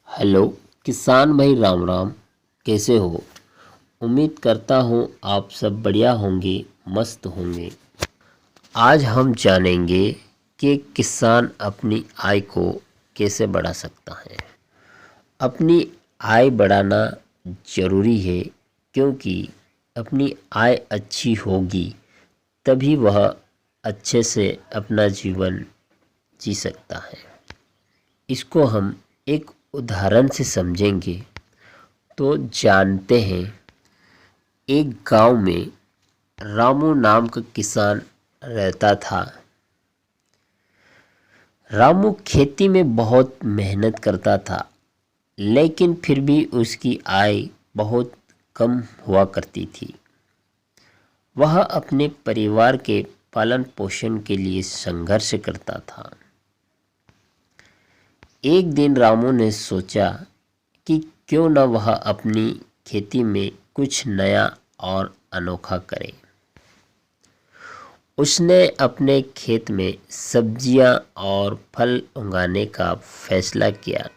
Hello किसान भाई, राम राम। कैसे हो? उम्मीद करता हूँ आप सब बढ़िया होंगे, मस्त होंगे। आज हम जानेंगे कि किसान अपनी आय को कैसे बढ़ा सकता है। अपनी आय बढ़ाना ज़रूरी है, क्योंकि अपनी आय अच्छी होगी तभी वह अच्छे से अपना जीवन जी सकता है। इसको हम एक उदाहरण से समझेंगे तो जानते हैं। एक गांव में रामू नाम का किसान रहता था। रामू खेती में बहुत मेहनत करता था, लेकिन फिर भी उसकी आय बहुत कम हुआ करती थी। वह अपने परिवार के पालन पोषण के लिए संघर्ष करता था। एक दिन रामू ने सोचा कि क्यों न वह अपनी खेती में कुछ नया और अनोखा करे। उसने अपने खेत में सब्जियां और फल उगाने का फैसला किया।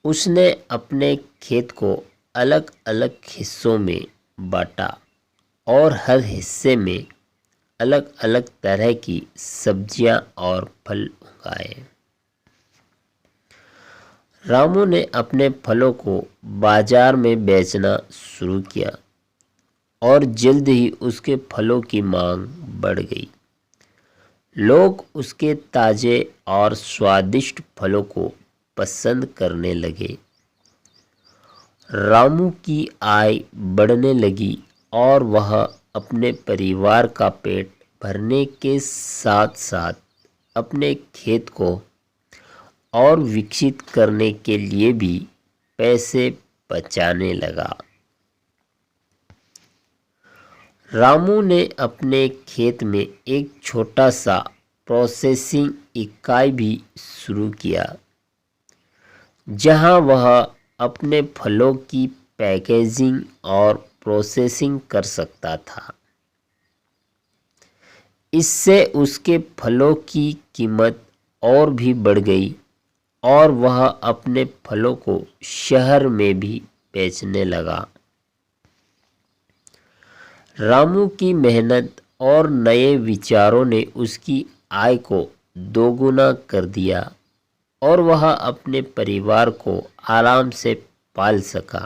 उसने अपने खेत को अलग अलग हिस्सों में बांटा और हर हिस्से में अलग अलग तरह की सब्जियां और फल उगाए। रामू ने अपने फलों को बाजार में बेचना शुरू किया और जल्द ही उसके फलों की मांग बढ़ गई। लोग उसके ताजे और स्वादिष्ट फलों को पसंद करने लगे। रामू की आय बढ़ने लगी और वह अपने परिवार का पेट भरने के साथ साथ अपने खेत को और विकसित करने के लिए भी पैसे बचाने लगा। रामू ने अपने खेत में एक छोटा सा प्रोसेसिंग इकाई भी शुरू किया, जहां वह अपने फलों की पैकेजिंग और प्रोसेसिंग कर सकता था। इससे उसके फलों की कीमत और भी बढ़ गई और वह अपने फलों को शहर में भी बेचने लगा। रामू की मेहनत और नए विचारों ने उसकी आय को दोगुना कर दिया और वह अपने परिवार को आराम से पाल सका।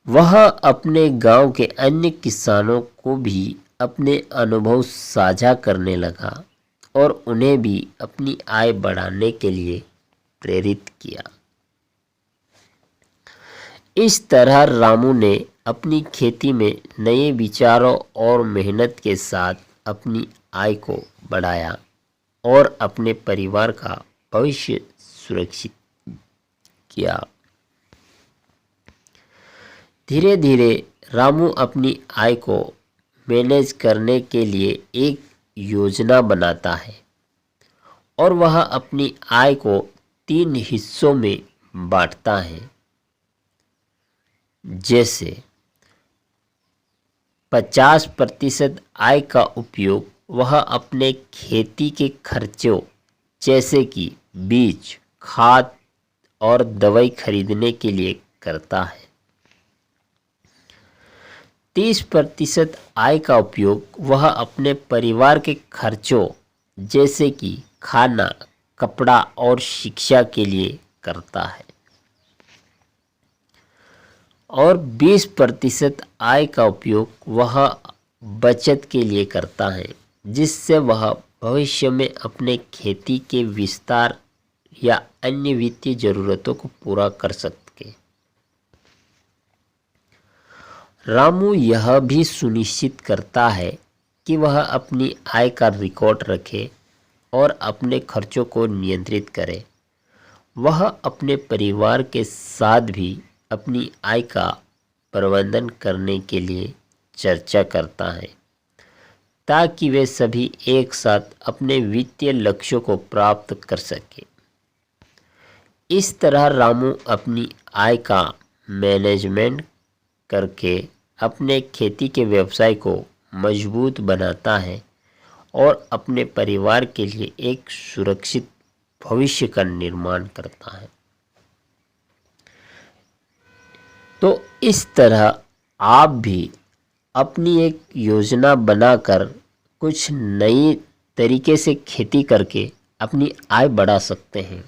वह अपने गांव के अन्य किसानों को भी अपने अनुभव साझा करने लगा और उन्हें भी अपनी आय बढ़ाने के लिए प्रेरित किया। इस तरह रामू ने अपनी खेती में नए विचारों और मेहनत के साथ अपनी आय को बढ़ाया और अपने परिवार का भविष्य सुरक्षित किया। धीरे धीरे रामू अपनी आय को मैनेज करने के लिए एक योजना बनाता है और वह अपनी आय को 3 हिस्सों में बांटता है। जैसे 50% आय का उपयोग वह अपने खेती के खर्चों जैसे कि बीज, खाद और दवाई खरीदने के लिए करता है। 30% आय का उपयोग वह अपने परिवार के खर्चों जैसे कि खाना, कपड़ा और शिक्षा के लिए करता है। और 20% आय का उपयोग वह बचत के लिए करता है, जिससे वह भविष्य में अपने खेती के विस्तार या अन्य वित्तीय जरूरतों को पूरा कर सके। रामू यह भी सुनिश्चित करता है कि वह अपनी आय का रिकॉर्ड रखे और अपने खर्चों को नियंत्रित करे। वह अपने परिवार के साथ भी अपनी आय का प्रबंधन करने के लिए चर्चा करता है, ताकि वे सभी एक साथ अपने वित्तीय लक्ष्यों को प्राप्त कर सके। इस तरह रामू अपनी आय का मैनेजमेंट करके अपने खेती के व्यवसाय को मजबूत बनाता है और अपने परिवार के लिए एक सुरक्षित भविष्य का निर्माण करता है। तो इस तरह आप भी अपनी एक योजना बनाकर कुछ नई तरीके से खेती करके अपनी आय बढ़ा सकते हैं।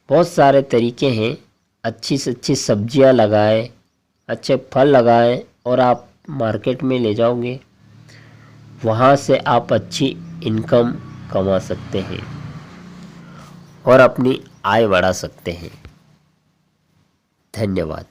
बहुत सारे तरीके हैं, अच्छी से अच्छी सब्जियां लगाएं, अच्छे फल लगाएं और आप मार्केट में ले जाओगे, वहाँ से आप अच्छी इनकम कमा सकते हैं और अपनी आय बढ़ा सकते हैं। धन्यवाद।